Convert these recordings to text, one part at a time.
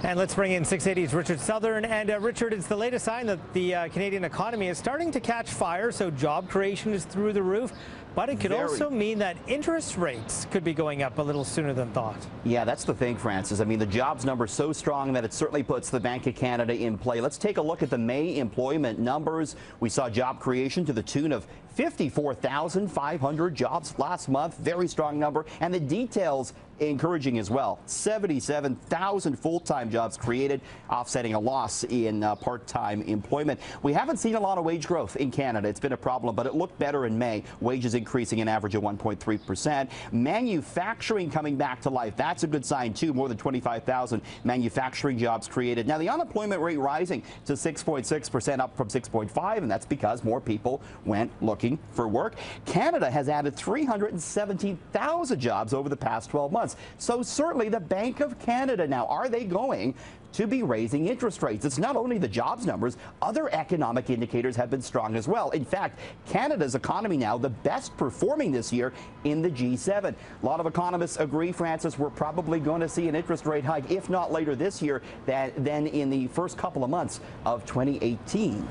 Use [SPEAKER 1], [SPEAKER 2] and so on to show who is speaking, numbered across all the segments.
[SPEAKER 1] And let's bring in 680's Richard Southern. And Richard, it's the latest sign that the Canadian economy is starting to catch fire, so job creation is through the roof. But it could also mean that interest rates could be going up a little sooner than thought.
[SPEAKER 2] Yeah, that's the thing, Francis. I mean, the jobs number is so strong that it certainly puts the Bank of Canada in play. Let's take a look at the May employment numbers. We saw job creation to the tune of 54,500 jobs last month. Very strong number. And the details encouraging as well. 77,000 full-time jobs created, offsetting a loss in part-time employment. We haven't seen a lot of wage growth in Canada. It's been a problem, but it looked better in May. Wages increasing an average of 1.3%. Manufacturing coming back to life. That's a good sign, too. More than 25,000 manufacturing jobs created. Now, the unemployment rate rising to 6.6%, up from 6.5%, and that's because more people went looking for work. Canada has added 317,000 jobs over the past 12 months. So certainly the Bank of Canada now, are they going to be raising interest rates? It's not only the jobs numbers, other economic indicators have been strong as well. In fact, Canada's economy now the best performing this year in the G7. A lot of economists agree, Francis, we're probably going to see an interest rate hike, if not later this year, than in the first couple of months of 2018.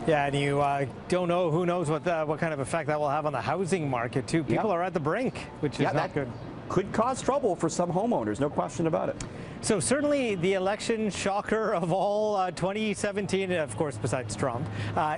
[SPEAKER 1] Yeah, and you don't know, who knows what kind of effect that will have on the housing market, too. People are at the brink, which is not good.
[SPEAKER 2] Could cause trouble for some homeowners, no question about it.
[SPEAKER 1] So certainly the election shocker of all 2017, of course, besides Trump,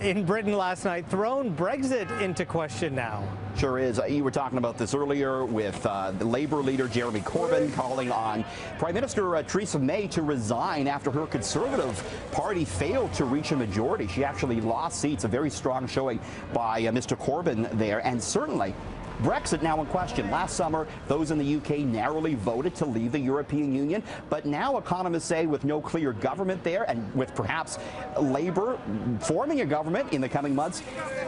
[SPEAKER 1] in Britain last night, thrown Brexit into question now.
[SPEAKER 2] Sure is. You were talking about this earlier with the Labour leader Jeremy Corbyn calling on Prime Minister Theresa May to resign after her Conservative Party failed to reach a majority. She actually lost seats, a very strong showing by Mr. Corbyn there, and certainly Brexit now in question. Last summer, those in the UK narrowly voted to leave the European Union, but now economists say with no clear government there and with perhaps Labour forming a government in the coming months,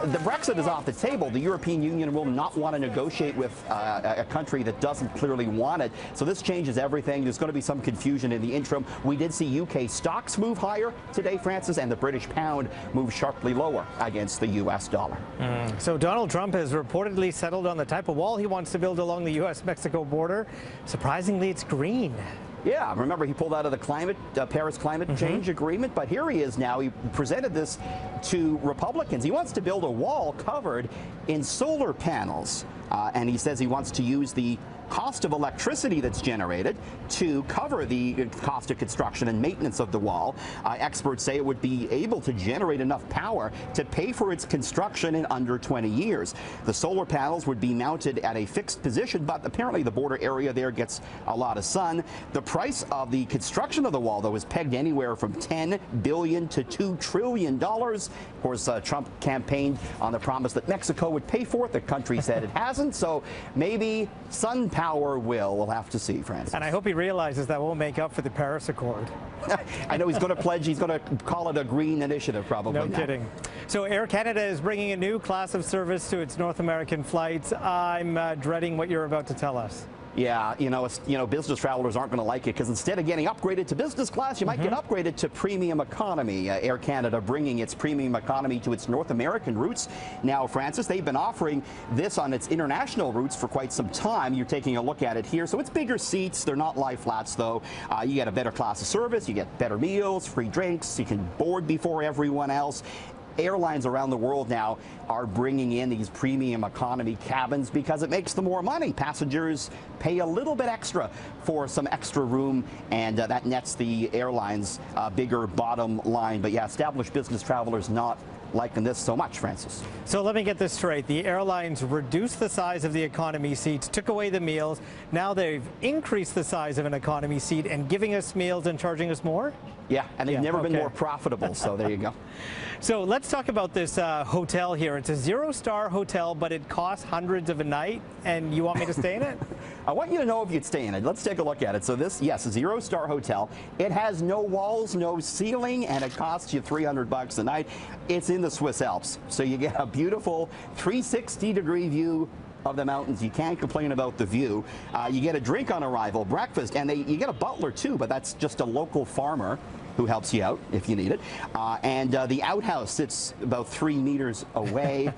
[SPEAKER 2] the Brexit is off the table. The European Union will not want to negotiate with a country that doesn't clearly want it. So this changes everything. There's going to be some confusion in the interim. We did see UK stocks move higher today, Francis, and the British pound move sharply lower against the US dollar.
[SPEAKER 1] So Donald Trump has reportedly settled on the type of wall he wants to build along the U.S.-Mexico border. Surprisingly, it's green.
[SPEAKER 2] Yeah, remember he pulled out of the Paris climate change agreement, but here he is now. He presented this to Republicans. He wants to build a wall covered in solar panels, and he says he wants to use the cost of electricity that's generated to cover the cost of construction and maintenance of the wall. Experts say it would be able to generate enough power to pay for its construction in under 20 years. The solar panels would be mounted at a fixed position, but apparently the border area there gets a lot of sun. The price of the construction of the wall, though, is pegged anywhere from $10 billion to $2 trillion. Of course, Trump campaigned on the promise that Mexico would pay for it. The country said it hasn't, so maybe sun power will. We'll have to see, Francis.
[SPEAKER 1] And I hope he realizes that won't make up for the Paris Accord.
[SPEAKER 2] I know he's going to pledge, he's going to call it a green initiative, probably.
[SPEAKER 1] No kidding. So Air Canada is bringing a new class of service to its North American flights. I'm dreading what you're about to tell us.
[SPEAKER 2] Yeah, business travelers aren't going to like it because instead of getting upgraded to business class, you might get upgraded to premium economy. Air Canada bringing its premium economy to its North American routes. Now, Francis, they've been offering this on its international routes for quite some time. You're taking a look at it here. So it's bigger seats. They're not lie flats, though. You get a better class of service. You get better meals, free drinks. You can board before everyone else. Airlines around the world now are bringing in these premium economy cabins because it makes them more money. Passengers pay a little bit extra for some extra room, and that nets the airlines bigger bottom line. But yeah, established business travelers not liking this so much, Francis.
[SPEAKER 1] So let me get this straight. The airlines reduced the size of the economy seats, took away the meals. Now they've increased the size of an economy seat and giving us meals and charging us more?
[SPEAKER 2] Yeah, and they've never been more profitable, so there you go.
[SPEAKER 1] So let's talk about this hotel here. It's a Eurostar Hotel, but it costs hundreds of a night, and you want me to stay in it?
[SPEAKER 2] I want you to know if you'd stay in it. Let's take a look at it. So this, yes, is a Eurostar Hotel. It has no walls, no ceiling, and it costs you $300 a night. It's in the Swiss Alps, so you get a beautiful 360-degree view of the mountains. You can't complain about the view. You get a drink on arrival, breakfast, and you get a butler too, but that's just a local farmer who helps you out if you need it. And the outhouse sits about 3 meters away.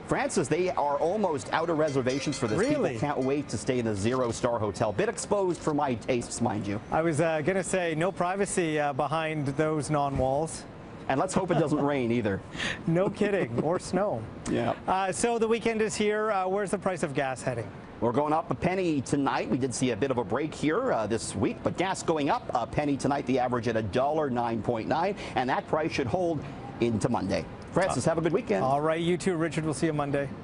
[SPEAKER 2] Francis, they are almost out of reservations for this.
[SPEAKER 1] Really?
[SPEAKER 2] People can't wait to stay in the Eurostar Hotel. Bit exposed for my tastes, mind you.
[SPEAKER 1] I was going to say no privacy behind those non-walls.
[SPEAKER 2] And let's hope it doesn't rain either.
[SPEAKER 1] No kidding. Or snow.
[SPEAKER 2] Yeah.
[SPEAKER 1] So the weekend is here. Where's the price of gas heading?
[SPEAKER 2] We're going up a penny tonight. We did see a bit of a break here this week, but gas going up a penny tonight, the average at $1.09.9, and that price should hold into Monday. Francis, have a good weekend.
[SPEAKER 1] All right, you too, Richard. We'll see you Monday.